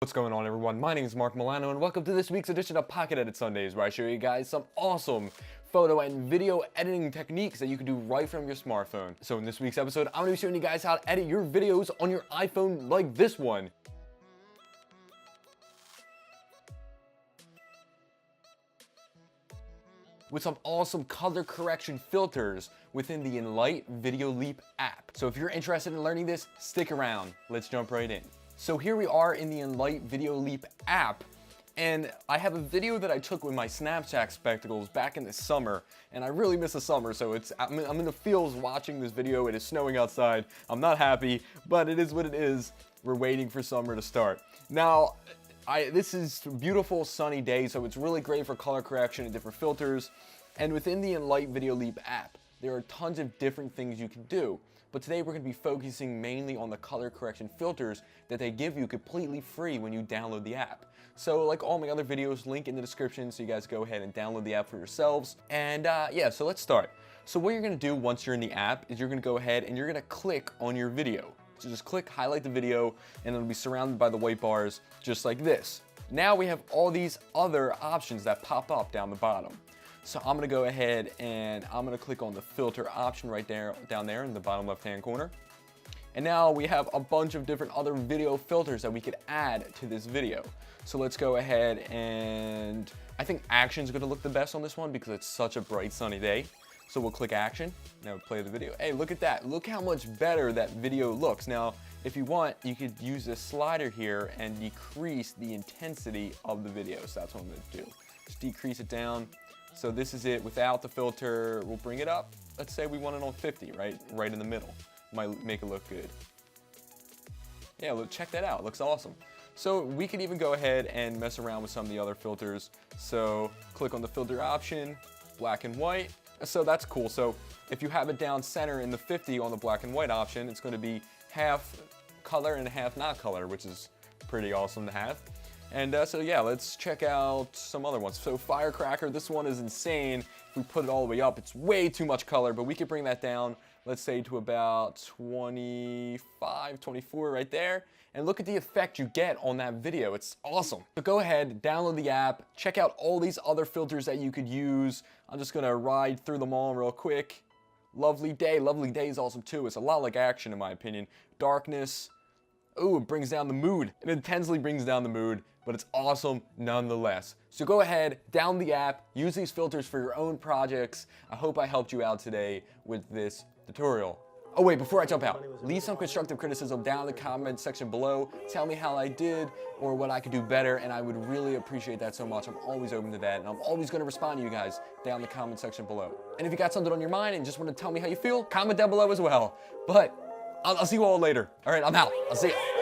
What's going on, everyone? My name is Mark Milano and welcome to this week's edition of Pocket Edit Sundays, where I show you guys some awesome photo and video editing techniques that you can do right from your smartphone. So in this week's episode, I'm going to be showing you guys how to edit your videos on your iPhone like this one. With some awesome color correction filters within the Enlight Video Leap app. So if you're interested in learning this, stick around. Let's jump right in. So here we are in the Enlight Video Leap app, and I have a video that I took with my Snapchat spectacles back in the summer, and I really miss the summer, so I'm in the fields watching this video. It is snowing outside. I'm not happy, but it is what it is. We're waiting for summer to start. Now, this is a beautiful sunny day, so it's really great for color correction and different filters. And within the Enlight Video Leap app, there are tons of different things you can do. But today we're going to be focusing mainly on the color correction filters that they give you completely free when you download the app. So like all my other videos, link in the description so you guys go ahead and download the app for yourselves. And yeah, so let's start. So what you're going to do once you're in the app is you're going to go ahead and you're going to click on your video. So just click, highlight the video, and it'll be surrounded by the white bars just like this. Now we have all these other options that pop up down the bottom. So I'm gonna go ahead and I'm gonna click on the filter option right there, down there in the bottom left-hand corner. And now we have a bunch of different other video filters that we could add to this video. So let's go ahead and I think action's gonna look the best on this one because it's such a bright sunny day. So we'll click action, now play the video. Hey, look at that. Look how much better that video looks. Now, if you want, you could use this slider here and decrease the intensity of the video. So that's what I'm gonna do. Just decrease it down. So this is it without the filter. We'll bring it up. Let's say we want it on 50, right in the middle. Might make it look good. Yeah, look, check that out. It looks awesome. So we could even go ahead and mess around with some of the other filters. So click on the filter option, black and white. So that's cool. So if you have it down center in the 50 on the black and white option, it's going to be half color and half not color, which is pretty awesome to have. And so yeah, let's check out some other ones. So Firecracker, this one is insane. If we put it all the way up, it's way too much color, but we could bring that down, let's say to about 25, 24 right there. And look at the effect you get on that video. It's awesome. So go ahead, download the app, check out all these other filters that you could use. I'm just gonna ride through them all real quick. Lovely Day is awesome too. It's a lot like Action in my opinion. Darkness, ooh, it brings down the mood. It intensely brings down the mood, but it's awesome nonetheless. So go ahead, download the app, use these filters for your own projects. I hope I helped you out today with this tutorial. Oh wait, before I jump out, leave some constructive criticism down in the comment section below. Tell me how I did or what I could do better, and I would really appreciate that so much. I'm always open to that, and I'm always gonna respond to you guys down in the comment section below. And if you got something on your mind and just wanna tell me how you feel, comment down below as well. But I'll see you all later. All right, I'm out. I'll see you.